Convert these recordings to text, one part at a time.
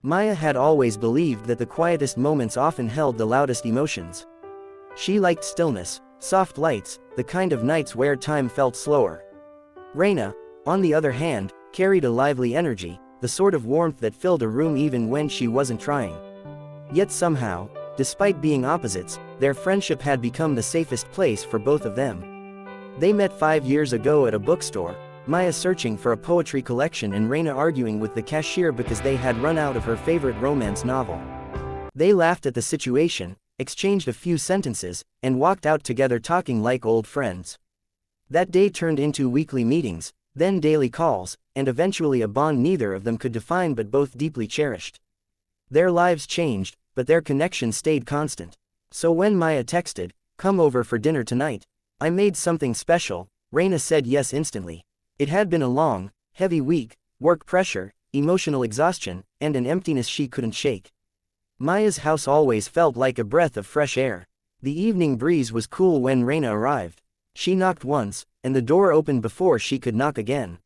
Maya had always believed that the quietest moments often held the loudest emotions. She liked stillness, soft lights, the kind of nights where time felt slower. Raina, on the other hand, carried a lively energy, the sort of warmth that filled a room even when she wasn't trying. Yet somehow, despite being opposites, their friendship had become the safest place for both of them. They met 5 years ago at a bookstore, Maya searching for a poetry collection and Raina arguing with the cashier because they had run out of her favorite romance novel. They laughed at the situation, exchanged a few sentences, and walked out together talking like old friends. That day turned into weekly meetings, then daily calls, and eventually a bond neither of them could define but both deeply cherished. Their lives changed, but their connection stayed constant. So when Maya texted, "Come over for dinner tonight. I made something special," Raina said yes instantly. It had been a long, heavy week, work pressure, emotional exhaustion, and an emptiness she couldn't shake. Maya's house always felt like a breath of fresh air. The evening breeze was cool when Raina arrived. She knocked once, and the door opened before she could knock again.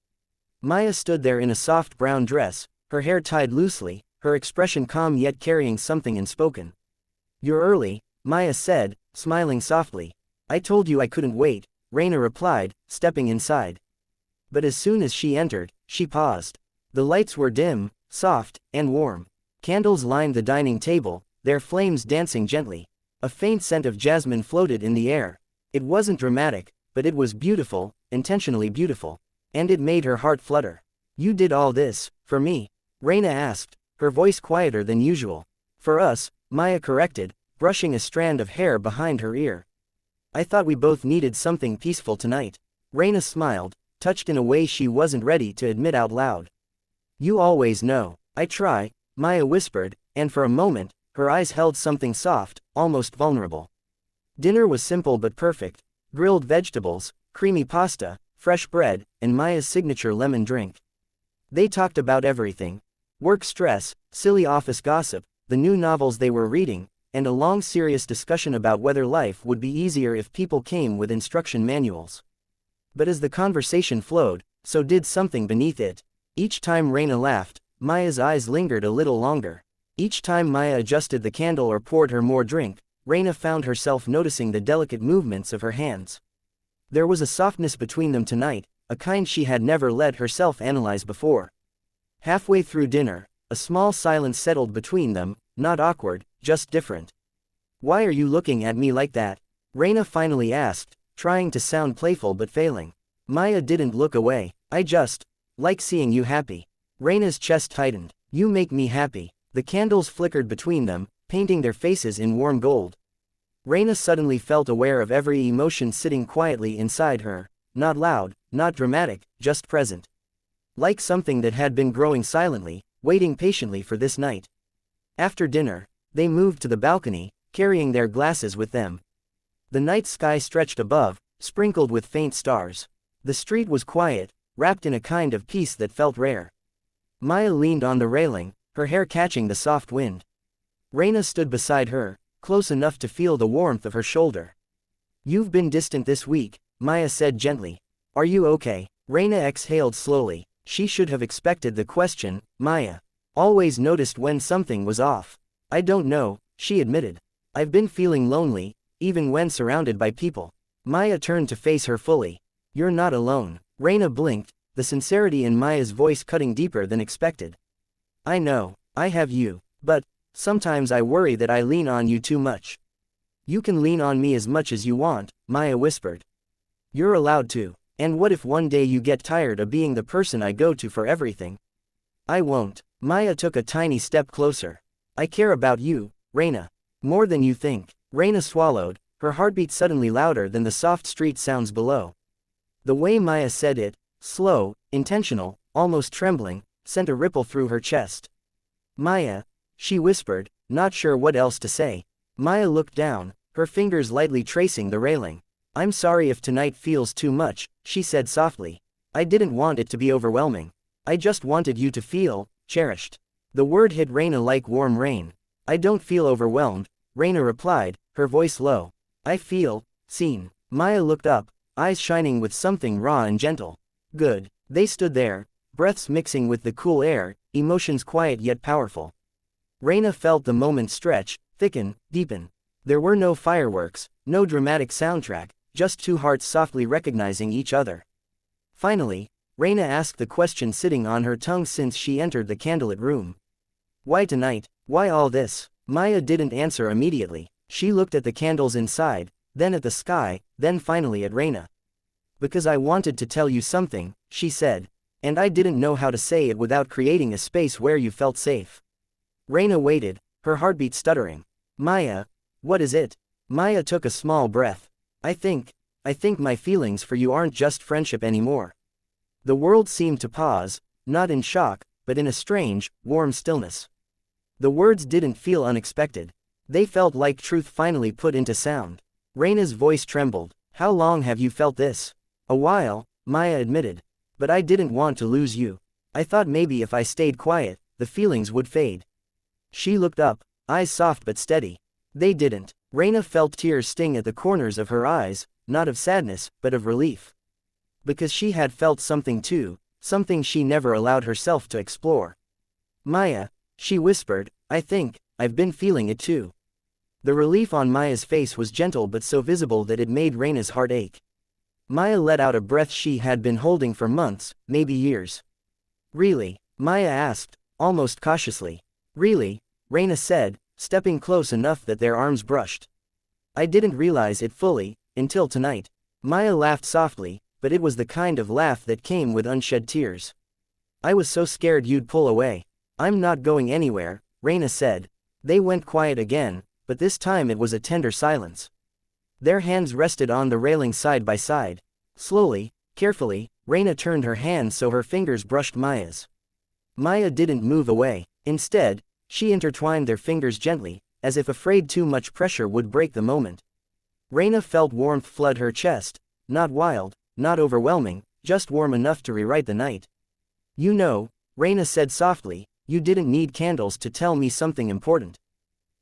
Maya stood there in a soft brown dress, her hair tied loosely, her expression calm yet carrying something unspoken. "You're early," Maya said, smiling softly. "I told you I couldn't wait," Raina replied, stepping inside. But as soon as she entered, she paused. The lights were dim, soft, and warm. Candles lined the dining table, their flames dancing gently. A faint scent of jasmine floated in the air. It wasn't dramatic, but it was beautiful, intentionally beautiful. And it made her heart flutter. "You did all this, for me?" Raina asked, her voice quieter than usual. "For us," Maya corrected, brushing a strand of hair behind her ear. "I thought we both needed something peaceful tonight." Raina smiled, touched in a way she wasn't ready to admit out loud. "You always know." "I try," Maya whispered, and for a moment, her eyes held something soft, almost vulnerable. Dinner was simple but perfect. Grilled vegetables, creamy pasta, fresh bread, and Maya's signature lemon drink. They talked about everything. Work stress, silly office gossip, the new novels they were reading, and a long serious discussion about whether life would be easier if people came with instruction manuals. But as the conversation flowed, so did something beneath it. Each time Raina laughed, Maya's eyes lingered a little longer. Each time Maya adjusted the candle or poured her more drink, Raina found herself noticing the delicate movements of her hands. There was a softness between them tonight, a kind she had never let herself analyze before. Halfway through dinner, a small silence settled between them, not awkward, just different. "Why are you looking at me like that?" Raina finally asked, trying to sound playful but failing. Maya didn't look away. "I just like seeing you happy." Raina's chest tightened. "You make me happy." The candles flickered between them, painting their faces in warm gold. Raina suddenly felt aware of every emotion sitting quietly inside her, not loud, not dramatic, just present. Like something that had been growing silently, waiting patiently for this night. After dinner, they moved to the balcony, carrying their glasses with them. The night sky stretched above, sprinkled with faint stars. The street was quiet, wrapped in a kind of peace that felt rare. Maya leaned on the railing, her hair catching the soft wind. Raina stood beside her, close enough to feel the warmth of her shoulder. "You've been distant this week," Maya said gently. "Are you okay?" Raina exhaled slowly. She should have expected the question. Maya always noticed when something was off. "I don't know," she admitted. "I've been feeling lonely, even when surrounded by people." Maya turned to face her fully. "You're not alone." Raina blinked, the sincerity in Maya's voice cutting deeper than expected. "I know, I have you. But sometimes I worry that I lean on you too much." "You can lean on me as much as you want," Maya whispered. "You're allowed to. And what if one day you get tired of being the person I go to for everything?" "I won't." Maya took a tiny step closer. "I care about you, Raina. More than you think." Raina swallowed, her heartbeat suddenly louder than the soft street sounds below. The way Maya said it, slow, intentional, almost trembling, sent a ripple through her chest. "Maya," she whispered, not sure what else to say. Maya looked down, her fingers lightly tracing the railing. "I'm sorry if tonight feels too much," she said softly. "I didn't want it to be overwhelming. I just wanted you to feel cherished." The word hit Raina like warm rain. "I don't feel overwhelmed," Raina replied, her voice low. "I feel seen." Maya looked up, eyes shining with something raw and gentle. "Good." They stood there, breaths mixing with the cool air, emotions quiet yet powerful. Raina felt the moment stretch, thicken, deepen. There were no fireworks, no dramatic soundtrack, just two hearts softly recognizing each other. Finally, Raina asked the question sitting on her tongue since she entered the candlelit room. Why tonight? Why all this? Maya didn't answer immediately. She looked at the candles inside, then at the sky, then finally at Raina. Because I wanted to tell you something, she said. And I didn't know how to say it without creating a space where you felt safe. Raina waited, her heartbeat stuttering. Maya, what is it? Maya took a small breath. I think my feelings for you aren't just friendship anymore. The world seemed to pause, not in shock, but in a strange, warm stillness. The words didn't feel unexpected. They felt like truth finally put into sound. Raina's voice trembled. How long have you felt this? A while, Maya admitted. But I didn't want to lose you. I thought maybe if I stayed quiet, the feelings would fade. She looked up, eyes soft but steady. They didn't. Raina felt tears sting at the corners of her eyes, not of sadness, but of relief. Because she had felt something too, something she never allowed herself to explore. Maya, she whispered, I've been feeling it too. The relief on Maya's face was gentle but so visible that it made Raina's heart ache. Maya let out a breath she had been holding for months, maybe years. Really? Maya asked, almost cautiously. Really? Raina said, stepping close enough that their arms brushed. I didn't realize it fully, until tonight. Maya laughed softly, but it was the kind of laugh that came with unshed tears. I was so scared you'd pull away. I'm not going anywhere, Raina said. They went quiet again, but this time it was a tender silence. Their hands rested on the railing side by side. Slowly, carefully, Raina turned her hand so her fingers brushed Maya's. Maya didn't move away. Instead, she intertwined their fingers gently, as if afraid too much pressure would break the moment. Raina felt warmth flood her chest, not wild, not overwhelming, just warm enough to rewrite the night. You know, Raina said softly, you didn't need candles to tell me something important.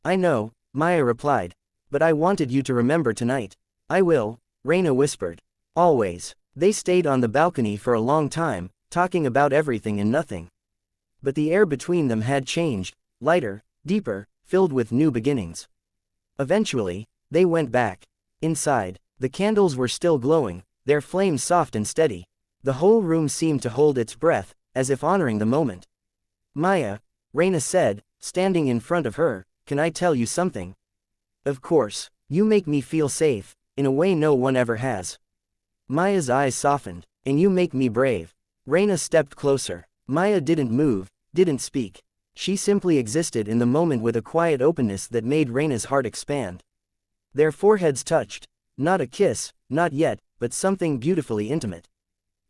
I know, Maya replied. But I wanted you to remember tonight. I will, Raina whispered. Always. They stayed on the balcony for a long time, talking about everything and nothing. But the air between them had changed, lighter, deeper, filled with new beginnings. Eventually, they went back. Inside, the candles were still glowing, their flames soft and steady. The whole room seemed to hold its breath, as if honoring the moment. Maya, Raina said, standing in front of her, can I tell you something? Of course. You make me feel safe, in a way no one ever has. Maya's eyes softened. And you make me brave. Raina stepped closer. Maya didn't move, didn't speak. She simply existed in the moment with a quiet openness that made Raina's heart expand. Their foreheads touched. Not a kiss, not yet, but something beautifully intimate.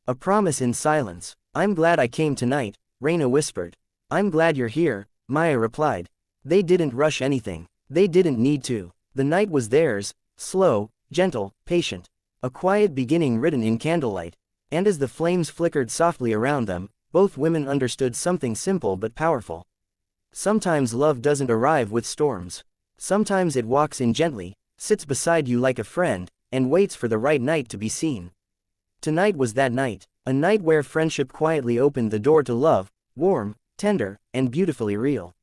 A promise in silence. I'm glad I came tonight, Raina whispered. I'm glad you're here, Maya replied. They didn't rush anything. They didn't need to. The night was theirs, slow, gentle, patient. A quiet beginning written in candlelight. And as the flames flickered softly around them, both women understood something simple but powerful. Sometimes love doesn't arrive with storms. Sometimes it walks in gently, sits beside you like a friend, and waits for the right night to be seen. Tonight was that night, a night where friendship quietly opened the door to love, warm, tender, and beautifully real.